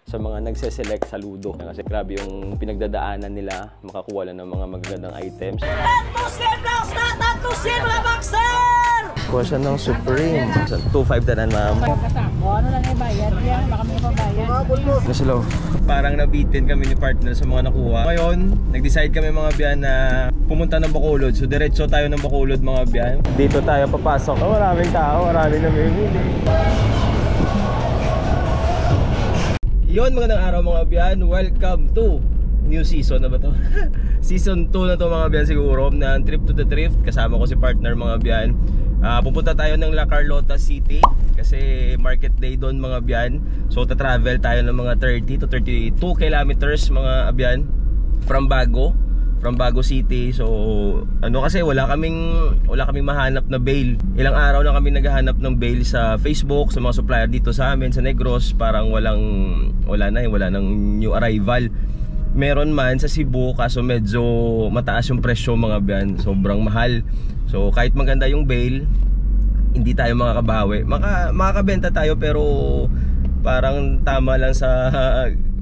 sa mga nagse-select sa Ludo. Kasi grabe yung pinagdadaanan nila, makakuha lang ng mga magagandang items. Kuha siya ng Supreme. 2.5 tanan, ma'am. Ano lang ibayad yan? Baka may pabayad. Ano sila? Parang nabitin kami ni partner sa mga nakuha. Ngayon, nag-decide kami mga biyan na pumunta ng Bacolod. So diretso tayo ng Bacolod mga biyan. Dito tayo papasok. Oh, maraming tao, maraming namimili. Yon, magandang araw mga biyan. Welcome to new season na ba to? Season 2 na to mga biyan siguro ng Trip to the Thrift. Kasama ko si partner mga biyan. Pupunta tayo ng La Carlota City kasi market day doon mga biyan. So ta-travel tayo ng mga 30 to 32 kilometers mga biyan from Bago City. So ano kasi wala kaming mahanap na bail. Ilang araw na kami naghahanap ng bail sa Facebook, sa mga supplier dito sa amin sa Negros. Parang wala nang new arrival. Meron man sa Cebu kaso medyo mataas yung presyo mga biyan, sobrang mahal. So kahit maganda yung bail, hindi tayo makakabawi. Makakabenta tayo pero parang tama lang sa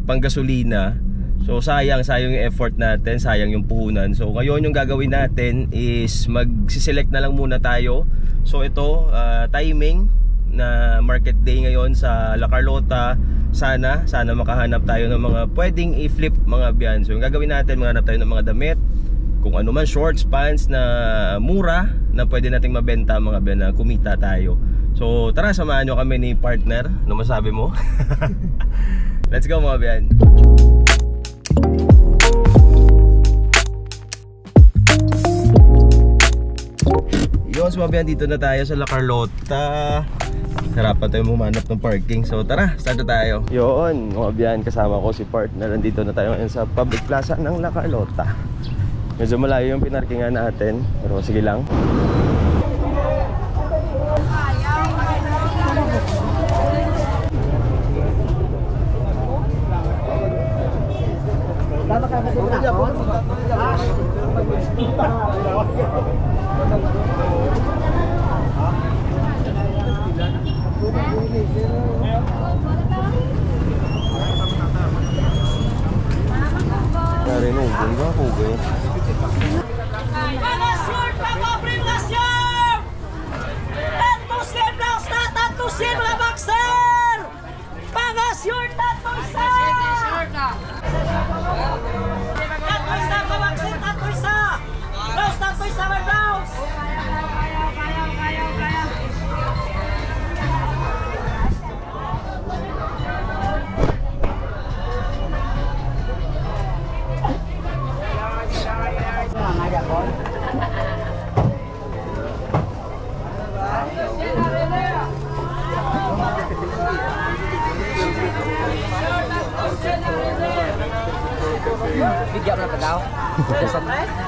panggasolina. So sayang yung effort natin, sayang yung puhunan. So ngayon yung gagawin natin is mag-select na lang muna tayo. So ito, timing na market day ngayon sa La Carlota. Sana makahanap tayo ng mga pwedeng i-flip mga biyan. So yung gagawin natin, maghanap tayo ng mga damit, kung ano man, shorts, pants na mura na pwede nating mabenta mga biyan na kumita tayo. So tara, samahan nyo kami ni partner. Ano masabi mo? Let's go mga biyan. Yun, sumabihan dito na tayo sa La Carlota. Harapan tayo humanap ng parking. So tara, start na tayo. Yun, sumabihan, kasama ko si partner. Nandito na tayo ngayon sa public plaza ng La Carlota. Medyo malayo yung pinarkingan natin, pero sige lang. Narinugan ba ako ba eh? Bigyan mo na daw.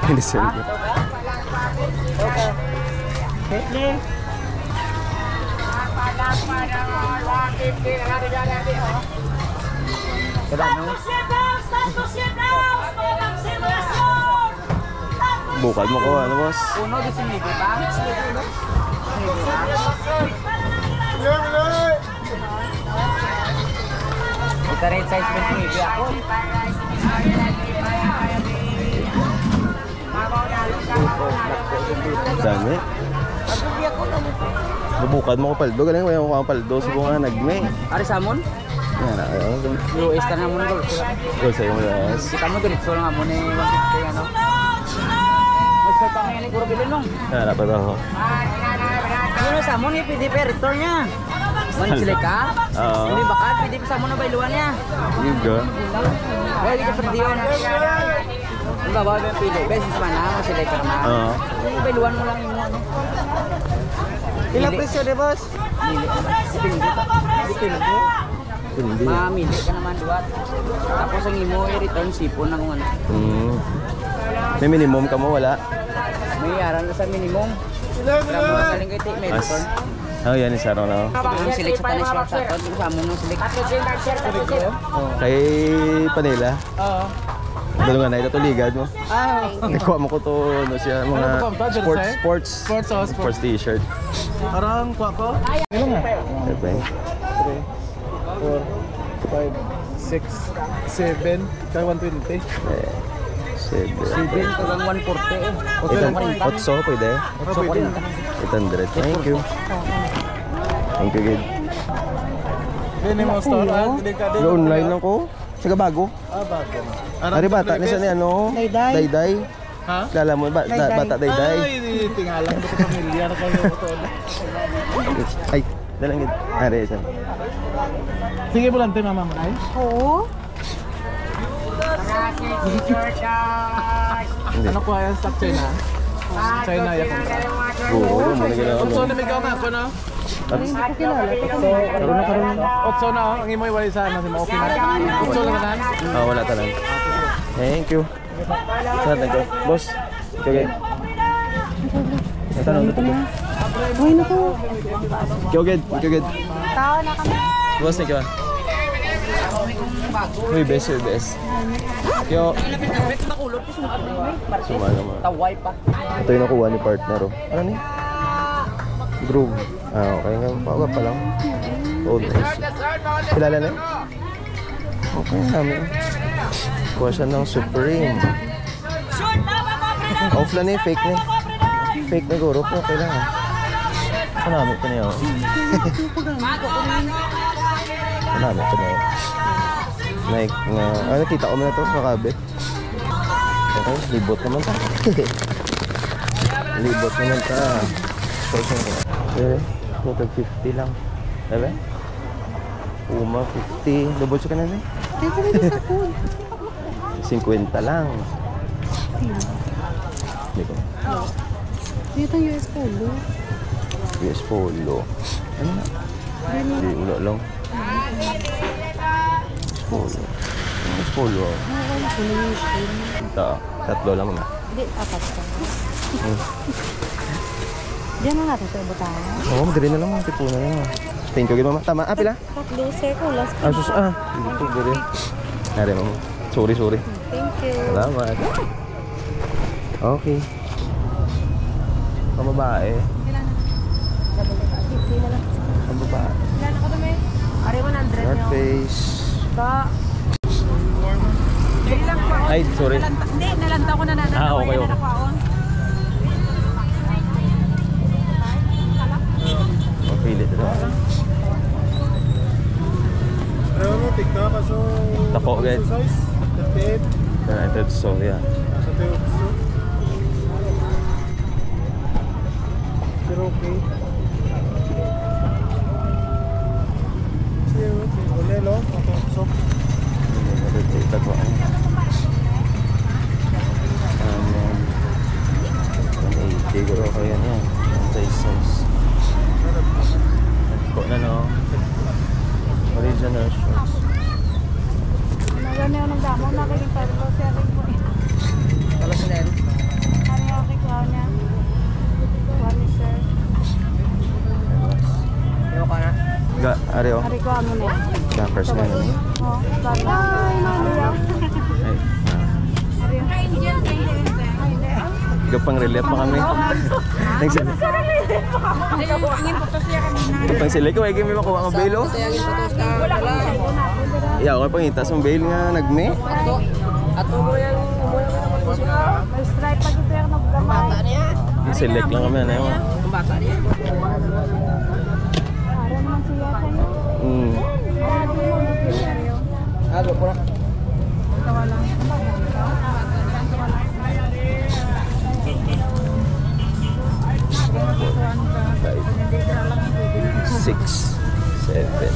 Hindi sir. Okay. Bukal mo ko ano boss? Uno di sini ba? Kita red size mo sini ako. Dami. Bubukad mo ko paldo, galing mo yung paldo subo nga nagme. Ari samon? Yan ayo. US ka na mo gol. Gol sa mo guys. Kita mo diretso nga mo ni 150 ano. Sa pangini puro bilin nung. Yan dapat ako. Ano samon ni pwede pa return niya. Man sila ka? Hindi bakal pwede pa samon na bailuan niya. Juga. Wala ka perdiyon. Ang babaw mo pili, beses man na sila ka na. Bailuan mo lang yung ano. Ilang presyo de boss? Depende. Mamili ka naman duwat. Tapos ang imo i-return sipon ng ano. May minimum ka mo wala? May aral na sa minimum. Pero galing kay may return. Oh, yan isa raw na. Ang select sa tanis yung sa atin, sa mo ng select. Kay Panela. Oo. Dalo nga na ito tuligad mo. Nakuha mo ko to ano siya mga sports t-shirt. Arang kuha ko. Ilan nga? 3, 4, 5, 6, 6, 7, kaya 120. 7. 7 hanggang 140 eh. 8, pwede? 800. Thank you. Thank you, Gid. Hindi mo store, hindi ka din. Online lang ko. Sige bago. Bago. Ari bata, nisa ni ano? Dayday. Ha? Kilala mo, bata Dayday. Ay, tingalan ko sa pamilyar kayo ito. Ay, dalang Gid. Ari, isa. Sige mo lang tayo, mama. Ay? Oo. Hindi. Ano ko yan sa China? China yan. Oo, mo na ginawa. Otso na may gama ko na. Hindi ko kilala. Karoon. Otso na, ang imoy wali sana si Maoki na. Otso lang na. Wala talang. Thank you. Saan nag boss? Okay. Tanong dito. Uy, naku. Kyo gid. Tao na kami. Boss ni ka. Uy, best. Kyo. Sumala mo. Taway pa. Ito yung nakuha ni partner. Oh. Ano ni? Groove. Okay nga. Pawag pa lang. Old nice. Kilala na? Okay namin. Kuha siya ng Supreme. Off na ni, fake na. Fake na guro po. Kailangan. Panamit pa niya. Panamit pa niya. Like, nakita ko mo na ito. Makabit. Okay, libot naman ta. Libot naman ta. Ito, 50 lang. Diba? Uma, 50. Double check ka na rin. Ay, ko rin sa food. 50 lang. Hindi ko. Dito ang US Polo. US Polo. Ano na? Hindi, wala lang. US Polo. Nakakala ko na US Polo. Ito, 3 lang na. Hindi, 4 ka. Diyan na natin sa ibutan. Oo, madali na lang mga tipunan na lang. Thank you, mama. Tama, pila? Tatlo, circle, last Sus, dito, gari. Nari, mama. Sorry. Thank you. Salamat. Okay. Pambabae. Pambabae. Ilan ako ba, may? Ari, 100 North nyo. Face. Ka. Dali lang po. Ay, sorry. Hindi, nalanta ko na na. Okay. Mapilit ito. Ayaw mo, tigna ka so... Tako, guys. Size? 38? Ito, so, yeah. Sa Teotso. Pero okay. Sige, ulelo, Teotso. Ito ko. 180 siguro kaya yan. Size. Ko na no. Original shorts. Maganda yung nagdamo. Nakiling parlo siya rin po. Wala sa nero. Ano yung kikuha niya? One sir. Ewan ka na. Areo. Ari ko mo na. Jackers na yun. Oh, bye. Ay, naliya. Ay. Ikaw pang relief pa kami. Nagsabi. Ikaw pang sila. Ikaw ay may makuha ang bail oh. Yeah, ako pang itas ang bail nga nagme. Ato mo yan. May stripe pa dito yung nagdamay. Select lang kami. Ano yun? Ang bata niya. Para naman siya kayo. Ago po na. Tawa lang. 6, 7, 8.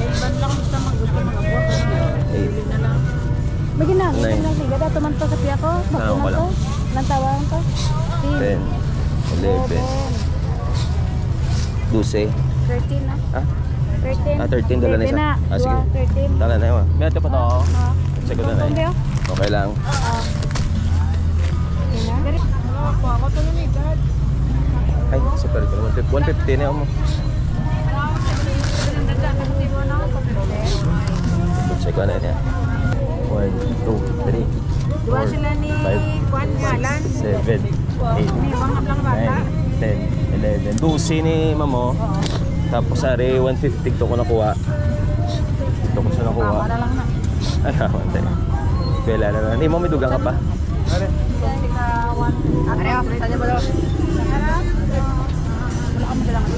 May ginamit yung nasiga. Dato man to sa piya ko. Tawag ko lang. Ilang tawag ko? 10, 11, 12. 13 na. Ah? 13. 13 dala na isa. Sige. 13. Dala na yun. May ito pa to. Check ko na na Kundi eh. Okay lang. Ako to na may dad. Ay, super ito. 150 na yun mo. Check ko na yun yan. 1, 2, 3, Dua sila ni 5, Juan Galan. 7, 8, 9, 10, 11. 12 ni mamo. Tapos ari 150 to ko nakuha. Ito ko siya nakuha. Para lang na. Ano, mante. Bela na lang. Hindi mo, may dugang ka pa. Ano? Saan ba daw? Wala ka madalang ang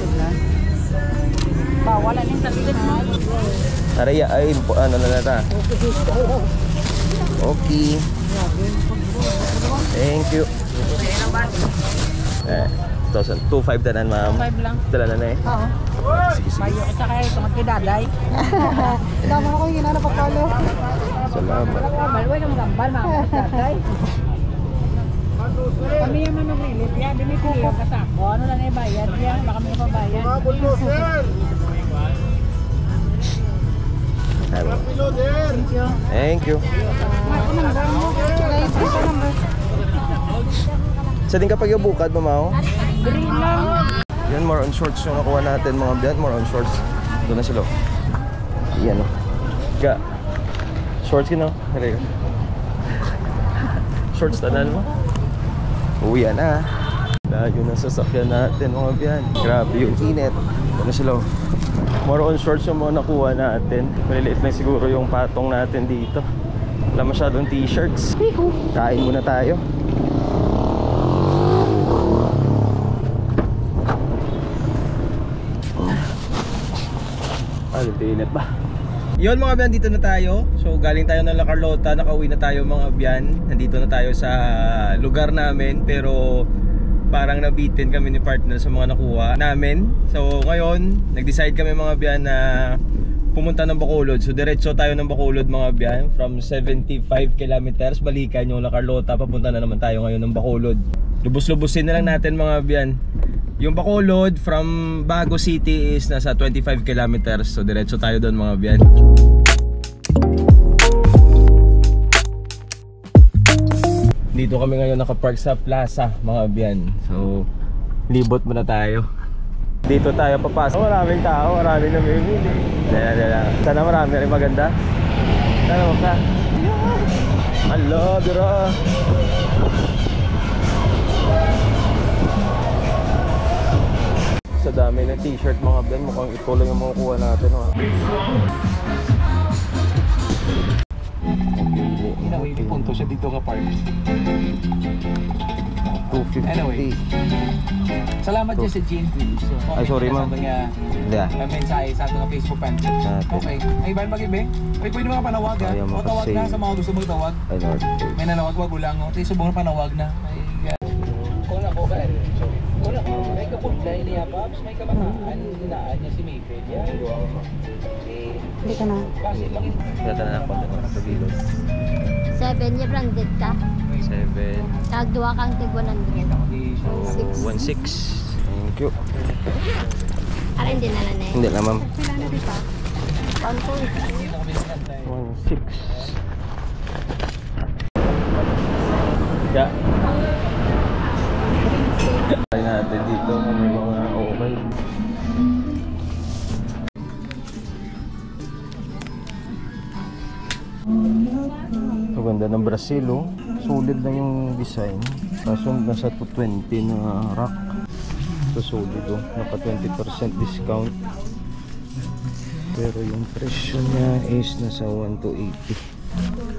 bawal na yung sabihin mo. Araya, ay, ano na nata. Okay. Thank you. 2.5 tanan, ma'am. 5 lang. Dala na eh. Oo. Sige, sige. Mayo kita kayo tungkol kay daday. Dama ako yung ginana pagkalo. Salamat. Balway ng gambal, mga daday. Kami yung manumilit yan, binipili yung kasako. Ano lang yung bayad yan, baka may pabayad. Thank you. Thank you. Sa din kapag yung bukad, mamaw? Green lang. Yan, more on shorts yung nakuha natin mga biyan. More on shorts. Doon na sila. Yan o. Ga. Shorts yun o. Halika. Shorts tanan mo. Uwi na. Layo ng sasakyan natin mga biyan. Grabe yung init. Doon na sila. More on shorts yung mga nakuha natin. Maliliit lang siguro yung patong natin dito. Wala masyadong t-shirts. Kain muna tayo. Init ba? Yun mga biyan, dito na tayo. So galing tayo ng La Carlota, nakauwi na tayo mga biyan. Nandito na tayo sa lugar namin, pero parang nabitin kami ni partner sa mga nakuha namin. So ngayon, nag-decide kami mga biyan na pumunta ng Bacolod. So diretso tayo ng Bacolod mga biyan. From 75 kilometers, balikan yung La Carlota. Papunta na naman tayo ngayon ng Bacolod. Lubos-lubusin na lang natin mga biyan. Yung Bacolod from Bago City is nasa 25 kilometers. So diretso tayo doon mga biyan. Dito kami ngayon nakapark sa plaza mga biyan. So libot muna tayo. Dito tayo papasok. Maraming tao, maraming namimili. Dala. Sana marami rin maganda. Sana mo ka. Hello, bro. Sa dami ng t-shirt mga biyan, mukhang ito lang yung makukuha natin. May punto siya dito nga park. 250. Anyway. Salamat dyan sa Jean. Ay, sorry, ma'am. Yeah. Mensahe sa ating Facebook fan. Okay. Ay, bahan mag-ibe? Ay, pwede mga panawag ha? Ayaw O tawag na sa mga gusto mong tawag. Ay, Lord. May nanawag, wag ulang. O, tayo subong na panawag na. Ay, kung na ko ka, sorry. Wala ko, may kapunla niya, Pops. May kabataan. Hinaan niya si Mayfield. Yan. Hindi ka na. Kasi lang yun. Gata na ako sa bilog. 7 year branded ka. 7. Tagduwa kang tig 100. So, 1.6. Thank you. Ara hindi na lang eh. Hindi na, ma'am. Sila na dito. 1.6. Yeah. Try natin dito kung may mga okay. Maganda ng Brazil, oh. Solid lang yung design. Kaso nasa 220 na rack. Ito solid, oh. Naka 20% discount. Pero yung presyo niya is nasa 1 to 80.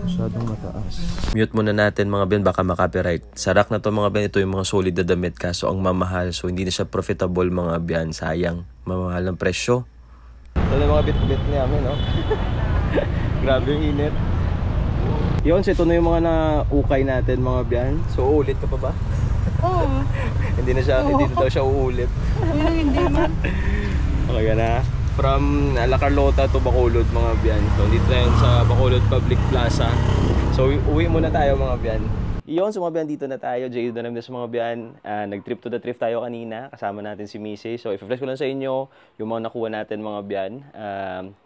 Masyadong mataas. Mute muna natin mga ben, baka makapiright. Sa rack na to mga ben, ito yung mga solid na damit. Kaso ang mamahal, so hindi na siya profitable mga ben. Sayang, mamahal ng presyo. Ito na mga bit-bit namin, no? Grabe yung init. Yun, so ito na yung mga na-ukay natin mga biyan. So uulit ka pa ba? Oo. Hindi na daw siya uulit. Hindi man. Okay na. From La Carlota to Bacolod mga biyan. So dito tayo sa Bacolod Public Plaza. So uwi muna tayo mga biyan. Iyon, so mga biyan, dito na tayo. Jay, doon namin sa mga biyan. Nag-trip to the thrift tayo kanina. Kasama natin si Missy. So i-flash ko lang sa inyo yung mga nakuha natin mga biyan.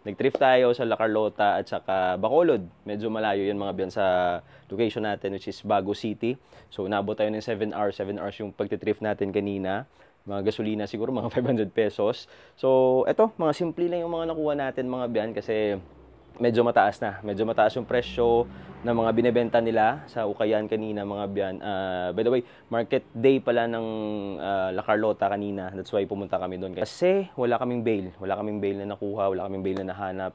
Nag-trip tayo sa La Carlota at saka Bacolod. Medyo malayo yan mga biyan sa location natin, which is Bago City. So inabot tayo ng 7 hours. 7 hours yung pagtitrip natin kanina. Mga gasolina siguro, mga 500 pesos. So eto, mga simple lang yung mga nakuha natin mga biyan kasi medyo mataas na. Medyo mataas yung presyo ng mga binebenta nila sa Ukayan kanina mga biyan. By the way, market day pala ng La Carlota kanina. That's why pumunta kami doon. Kasi wala kaming bail. Wala kaming bail na nakuha. Wala kaming bail na nahanap.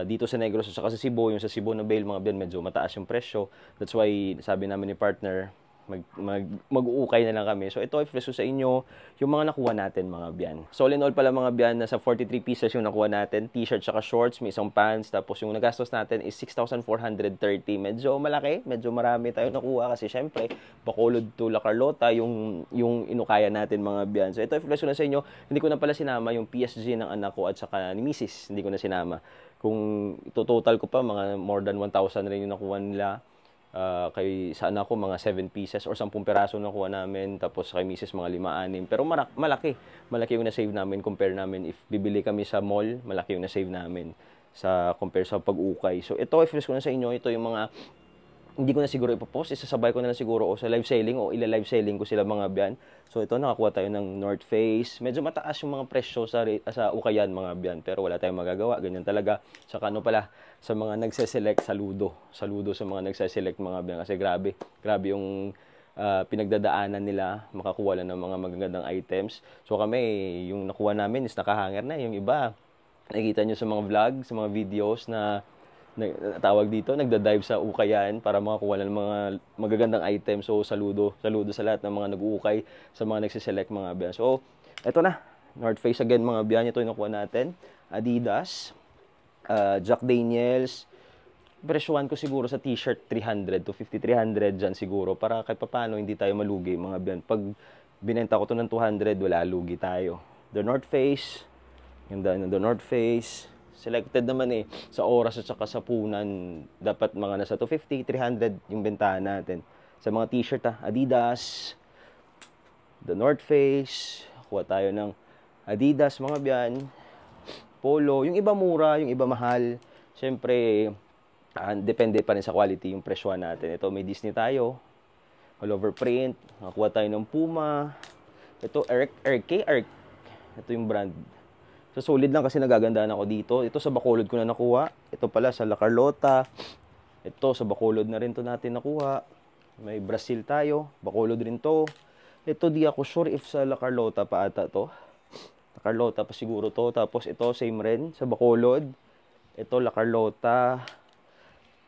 dito sa Negros at saka sa Cebu. Yung sa Cebu na bale, mga biyan, medyo mataas yung presyo. That's why sabi namin ni partner, mag-uukay na lang kami. So ito ay fresh sa inyo yung mga nakuha natin, mga biyan. So all in all pala, mga biyan, nasa 43 pieces yung nakuha natin, t-shirt saka shorts, may isang pants, tapos yung nagastos natin is 6,430. Medyo malaki, medyo marami tayo nakuha kasi syempre Bacolod to La Carlota yung inukaya natin, mga biyan. So ito ay fresh na sa inyo. Hindi ko na pala sinama yung PSG ng anak ko at saka ni Mrs. Hindi ko na sinama. Kung total ko pa, mga more than 1,000 rin yung nakuha nila. Kay sa anak ko mga 7 pieces or 10 peraso na nakuha namin, tapos kay Mrs. mga 5-6, pero malaki yung na-save namin compare namin if bibili kami sa mall. Malaki yung na-save namin sa compare sa pag-ukay. So ito, i-flash ko na sa inyo, ito yung mga hindi ko na siguro ipopost, isasabay ko na lang siguro o sa live selling o ila-live selling ko sila, mga biyan. So ito, nakakuha tayo ng North Face. Medyo mataas yung mga presyo sa ukayan, mga biyan, pero wala tayong magagawa, ganyan talaga. Saka ano pala, sa mga nagse-select, saludo sa mga nagse-select, mga biyan, kasi grabe yung pinagdadaanan nila, makakuha lang ng mga magagandang items. So kami, yung nakuha namin is nakahanger na. Yung iba, nakikita nyo sa mga vlog, sa mga videos na tawag dito, nagda-dive sa ukayan para makakuha ng mga magagandang items. So saludo sa lahat ng mga nag-uukay, sa mga nagsiselect, mga biyan. So eto na, North Face again, mga biyan. Ito yung nakuha natin, Adidas, Jack Daniels. Presyuhan ko siguro sa t-shirt 300 to 300 dyan siguro, para kahit paano hindi tayo malugi, mga biyan. Pag binenta ko to ng 200, wala, lugi tayo. The North Face, ganda ng The North Face. Selected naman sa oras at saka sa punan, dapat mga nasa 250, 300 yung bentahan natin. Sa mga t-shirt, Adidas, The North Face, kuha tayo ng Adidas, mga biyan, Polo, yung iba mura, yung iba mahal. Siyempre, depende pa rin sa quality yung presyohan natin. Ito, may Disney tayo, all over print. Nakuha tayo ng Puma. Ito, RK. Ito yung brand. So, solid lang kasi nagagandaan ako dito. Ito sa Bacolod ko na nakuha. Ito pala sa La Carlota. Ito sa Bacolod na rin to natin nakuha. May Brazil tayo. Bacolod rin to. Ito, di ako sure if sa La Carlota pa ata to. La Carlota pa siguro to. Tapos ito, same rin sa Bacolod. Ito, La Carlota.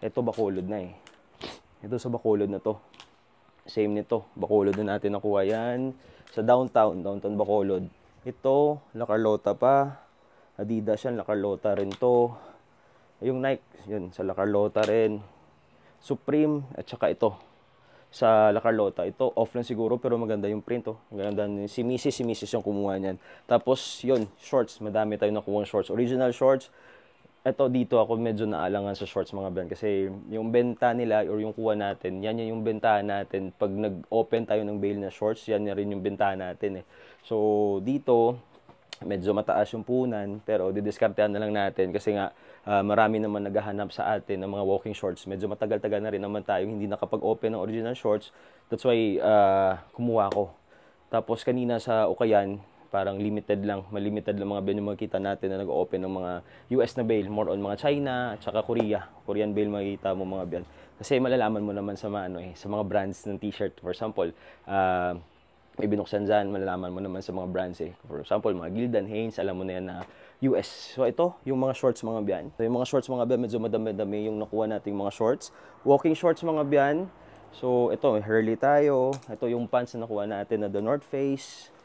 Ito, Bacolod na Ito sa Bacolod na to. Same nito. Bacolod na natin nakuha yan. Sa downtown Bacolod. Ito, La Carlota pa. Adidas yan, La Carlota rin to. Yung Nike, yun, sa La Carlota rin. Supreme, at saka ito, sa La Carlota. Ito, offline siguro, pero maganda yung print, Maganda si Mrs. yung kumuha niyan. Tapos, yun, shorts. Madami tayong nakuha shorts. Original shorts. Ito, dito ako medyo naalangan sa shorts, mga brand. Kasi yung benta nila, or yung kuha natin, yan yung bentahan natin. Pag nag-open tayo ng bale na shorts, yan rin yung bentahan natin So, dito, medyo mataas yung punan, pero didiskartehan na lang natin. Kasi nga, marami naman naghahanap sa atin ng mga walking shorts. Medyo matagal-tagal na rin naman tayo hindi nakapag-open ng original shorts. That's why, kumuha ko. Tapos, kanina sa ukayan, parang malimited lang mga bale yung makikita natin na nag-open ng mga US na bale, more on mga China at saka Korean bale makikita mo, mga bale. Kasi malalaman mo naman sa mga sa mga brands ng t-shirt. For example, may binuksan dyan, malalaman mo naman sa mga brands For example, mga Gildan, Hanes, alam mo na yan na US. So ito, yung mga shorts, mga biyan. So yung mga shorts, mga biyan, medyo madami-dami yung nakuha natin mga shorts. Walking shorts, mga biyan. So ito, may Hurley tayo. Ito yung pants na nakuha natin na The North Face.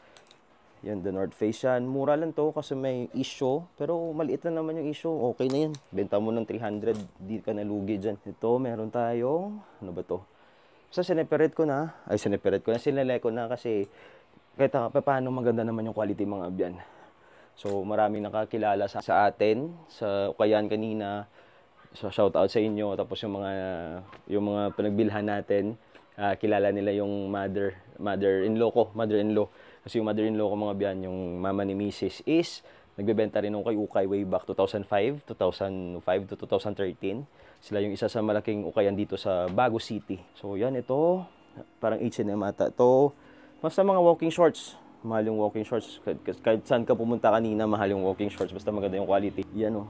Yan, The North Face yan. Mura lang to kasi may issue. Pero maliit lang naman yung issue. Okay na yan. Benta mo ng 300, di ka nalugi dyan. Ito, meron tayong, ano ba to? So, sineperate ko na. Sinele ko na kasi kahit paano maganda naman yung quality, mga biyan. So, maraming nakakilala sa atin, sa ukayan kanina. So, shout out sa inyo. Tapos yung mga pinagbilhan natin, kilala nila yung mother-in-law ko. Kasi yung mother-in-law ko, mga biyan, yung mama ni Mrs. is nagbebenta rin ng ukay way back 2005 to 2013. Sila yung isa sa malaking ukayan dito sa Bago City. So yan, ito parang H&M ata ito. Basta mga walking shorts, mahal yung walking shorts. Kahit saan ka pumunta kanina, mahal yung walking shorts, basta maganda yung quality. Yan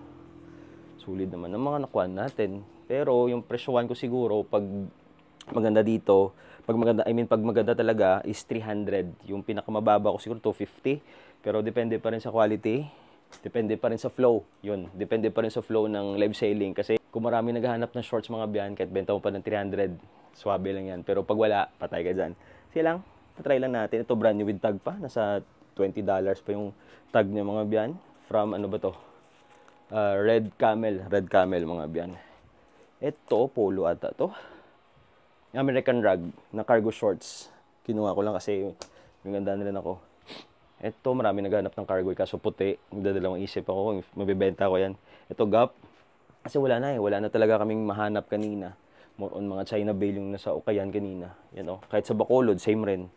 sulit naman ng mga nakuha natin. Pero yung presyohan ko siguro pag maganda dito, pag maganda talaga is 300. Yung pinakamababa ko siguro 250. Pero depende pa rin sa quality. Depende pa rin sa flow. Yun, depende pa rin sa flow ng live selling. Kasi kung marami naghahanap ng shorts mga biyan, kahit benta mo pa ng 300, swabe lang yan. Pero pag wala, patay ka dyan. Sige lang, patry lang natin. Ito brand new with tag pa. Nasa $20 pa yung tag niya mga biyan. From ano ba to? Red Camel mga biyan. Ito, polo ata to. American rag na cargo shorts. Kinuha ko lang kasi yung ganda nila ako. Ito, marami naghanap ng cargo. Kaso puti. Nagdadalawang isip ako kung mabibenta ko yan. Ito, Gap. Kasi wala na eh. Wala na talaga kaming mahanap kanina. More on mga China Bale yung nasa Ukayan kanina. Yan o. Kahit sa Bacolod, same rin.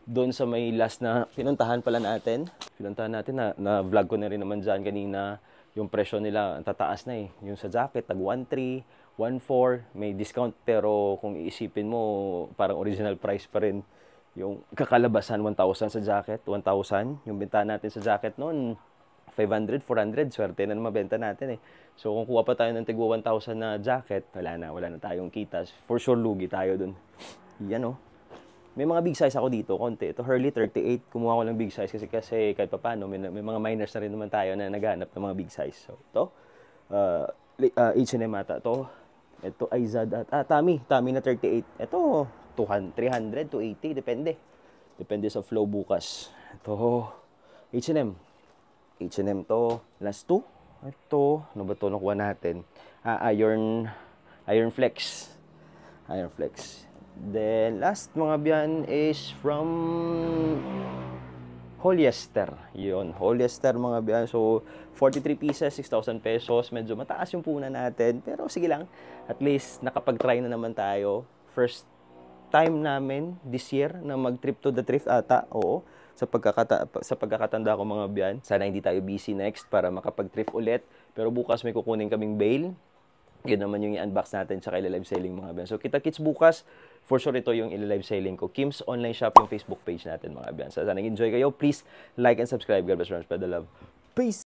Doon sa may last na pinuntahan pala natin. Pinuntahan natin na vlog ko na rin naman dyan kanina. Yung presyo nila, tataas na eh. Yung sa jacket, tag 1.3, 1.4, may discount. Pero kung iisipin mo, parang original price pa rin. Yung kakalabasan, 1,000 sa jacket, 1,000. Yung benta natin sa jacket noon, 500, 400. Swerte na mabenta natin eh. So kung kuha pa tayo ng tigwa 1,000 na jacket, wala na tayong kitas. For sure, lugi tayo dun. Yan oh. May mga big size ako dito, konti. Ito, Hurley 38. Kumuha ko ng big size kasi kahit pa paano, may mga minors na rin naman tayo na naghanap ng mga big size. So, ito, H&M ata. Ito, Izad at Tommy na 38. Ito, 200, 300, 280, depende. Depende sa flow bukas. Ito, H&M to, last 2. Ito, ano ba ito nakuha natin? Iron Flex. Then, last mga biyan is from Hollister. Yun, Hollister mga biyan. So, 43 pieces, 6,000 pesos. Medyo mataas yung puna natin. Pero sige lang, at least nakapag-try na naman tayo. First time namin this year na mag-trip to the thrift ata. Oo, sa pagkakatanda ko mga biyan. Sana hindi tayo busy next para makapag-thrift ulit. Pero bukas may kukunin kaming bail. Yun naman yung i-unbox natin sa live selling mga biyan. So, kita-kits bukas. For sure, ito yung live selling ko. Kim's Online Shop, yung Facebook page natin mga biyan. So, sana nag-enjoy kayo. Please like and subscribe. God bless, spread the love. Peace!